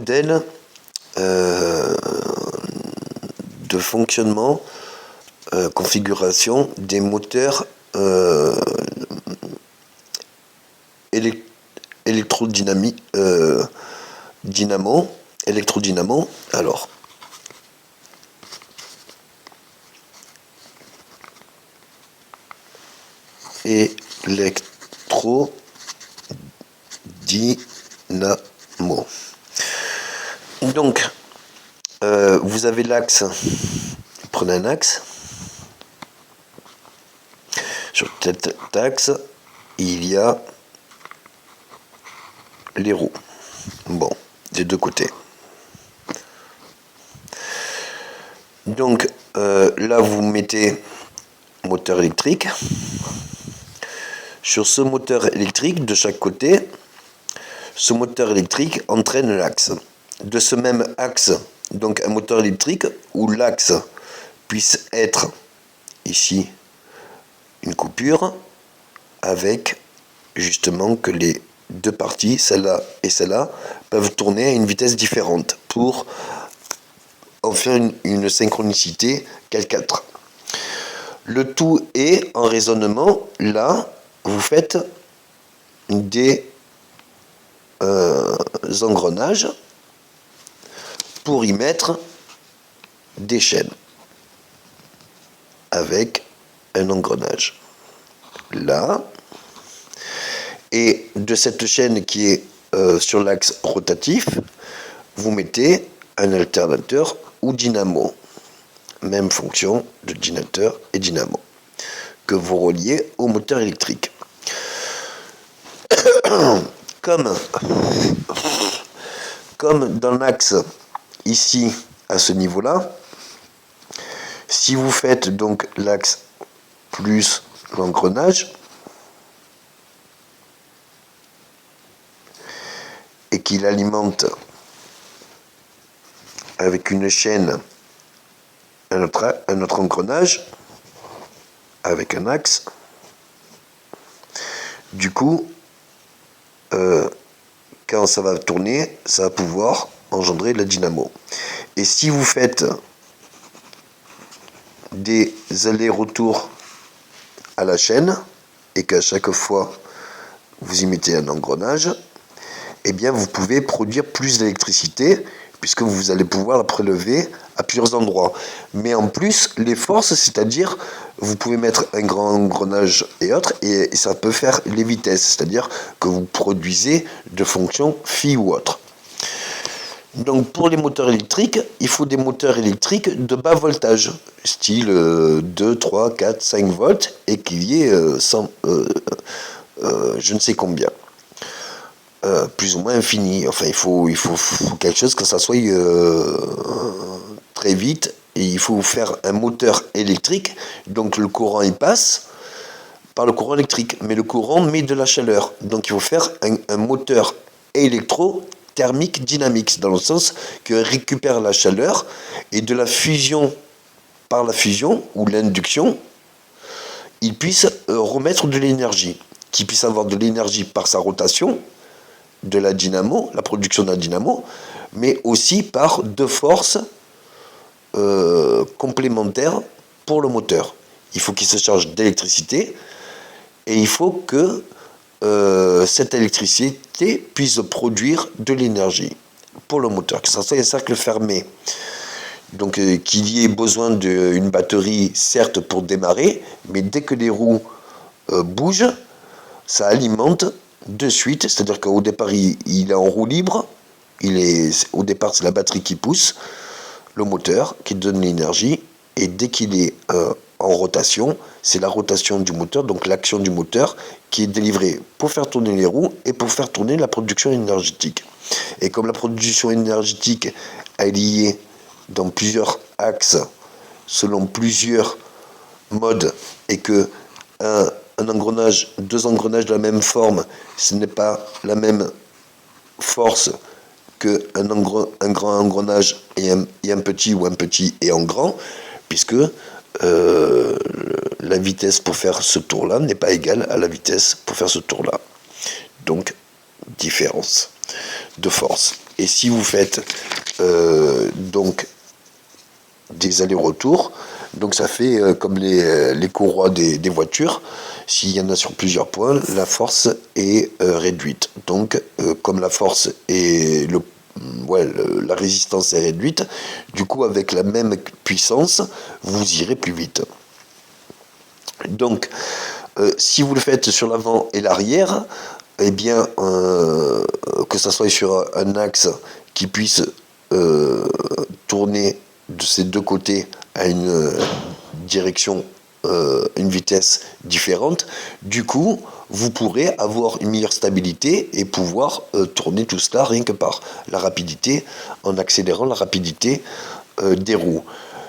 modèle de fonctionnement, configuration des moteurs électrodynamo. Alors, électrodynamo. Donc, vous avez l'axe, prenez un axe. Sur cet axe, il y a les roues. Bon, des deux côtés. Donc, là, vous mettez moteur électrique. Sur ce moteur électrique, de chaque côté, ce moteur électrique entraîne l'axe. De ce même axe, donc un moteur électrique où l'axe puisse être ici une coupure avec justement que les deux parties, celle-là et celle-là, peuvent tourner à une vitesse différente pour en faire une synchronicité Cal4. Le tout est en raisonnement. Là, vous faites des engrenages pour y mettre des chaînes avec un engrenage là, et de cette chaîne qui est sur l'axe rotatif, vous mettez un alternateur ou dynamo, même fonction de alternateur et dynamo, que vous reliez au moteur électrique. Comme dans l'axe ici à ce niveau-là, si vous faites donc l'axe plus l'engrenage et qu'il alimente avec une chaîne un autre engrenage avec un axe, du coup quand ça va tourner, ça va pouvoir engendrer la dynamo. Et si vous faites des allers-retours à la chaîne et qu'à chaque fois vous y mettez un engrenage, eh bien vous pouvez produire plus d'électricité puisque vous allez pouvoir la prélever à plusieurs endroits. Mais en plus, les forces, c'est-à-dire vous pouvez mettre un grand engrenage et autres, et ça peut faire les vitesses, c'est-à-dire que vous produisez de fonctions phi ou autres. Donc pour les moteurs électriques, il faut des moteurs électriques de bas voltage, style 2, 3, 4, 5 volts, et qu'il y ait je ne sais combien. Plus ou moins infini. Enfin, il faut quelque chose que ça soit très vite, et il faut faire un moteur électrique, donc le courant il passe par le courant électrique, mais le courant met de la chaleur, donc il faut faire un moteur électrothermique dynamique, dans le sens que récupère la chaleur, et de la fusion, par la fusion ou l'induction, il puisse remettre de l'énergie, qu'il puisse avoir de l'énergie par sa rotation de la dynamo, la production de la dynamo, mais aussi par deux forces complémentaires pour le moteur. Il faut qu'il se charge d'électricité, et il faut que cette électricité puisse produire de l'énergie pour le moteur, que ça soit un cercle fermé. Donc qu'il y ait besoin d'une batterie, certes, pour démarrer, mais dès que les roues bougent, ça alimente de suite, c'est-à-dire qu'au départ il est en roue libre, au départ c'est la batterie qui pousse le moteur, qui donne l'énergie, et dès qu'il est en rotation, c'est la rotation du moteur, donc l'action du moteur qui est délivrée pour faire tourner les roues et pour faire tourner la production énergétique. Et comme la production énergétique est liée dans plusieurs axes, selon plusieurs modes, et que deux engrenages de la même forme, ce n'est pas la même force qu'un grand engrenage et un petit, ou un petit et un grand, puisque la vitesse pour faire ce tour-là n'est pas égale à la vitesse pour faire ce tour-là. Donc, différence. de force. Et si vous faites donc des allers-retours, donc ça fait comme les courroies des voitures, s'il y en a sur plusieurs points, la force est réduite. Donc comme la force est la résistance est réduite, du coup avec la même puissance, vous irez plus vite. Donc si vous le faites sur l'avant et l'arrière, eh bien que ça soit sur un axe qui puisse tourner de ces deux côtés à une direction, une vitesse différente, du coup, vous pourrez avoir une meilleure stabilité et pouvoir tourner tout cela rien que par la rapidité, en accélérant la rapidité des roues.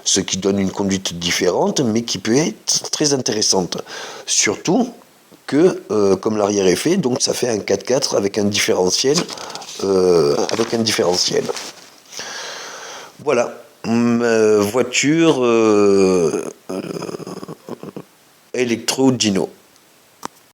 Ce qui donne une conduite différente, mais qui peut être très intéressante. Surtout que, comme l'arrière est fait, donc ça fait un 4x4 avec un différentiel. Voilà, voiture électro-dyno.